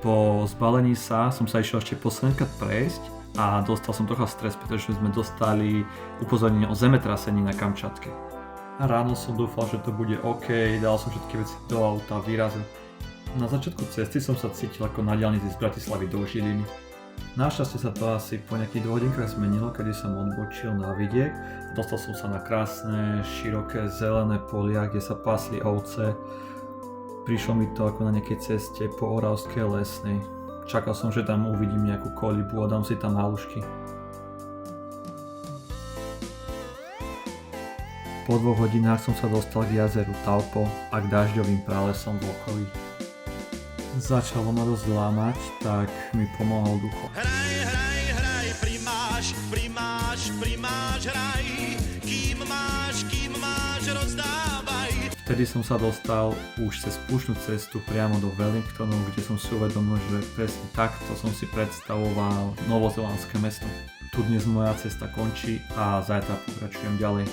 Po zbalení som sa išiel ešte poslednýkrát prejsť a dostal som trocha stres, pretože sme dostali upozornenie o zemetrasení na Kamčatke. A ráno som dúfal, že to bude OK, dal som všetky veci do auta, vyrazil. Na začiatku cesty som sa cítil ako na diaľnici z Bratislavy do Žiliny. Našťastie sa to asi po nejakých 2 hodinkách zmenilo, kedy som odbočil na vidiek. Dostal som sa na krásne, široké, zelené polia, kde sa pásli ovce. Prišlo mi to ako na nejakej ceste po Oravskej lesnej. Čakal som, že tam uvidím nejakú kolibu a dám si tam halušky. Po 2 hodinách som sa dostal k jazeru Taupo a k dažďovým pralesom v okolí. Začalo ma dosť lámať, tak mi pomohol ducho. Hraj, primáš, hraj, kým máš, rozdávaj. Vtedy som sa dostal už cez púštnu cestu priamo do Wellingtonu, kde som si uvedomil, že presne takto som si predstavoval novozélandské mesto. Tu dnes moja cesta končí a zajtra pokračujem ďalej.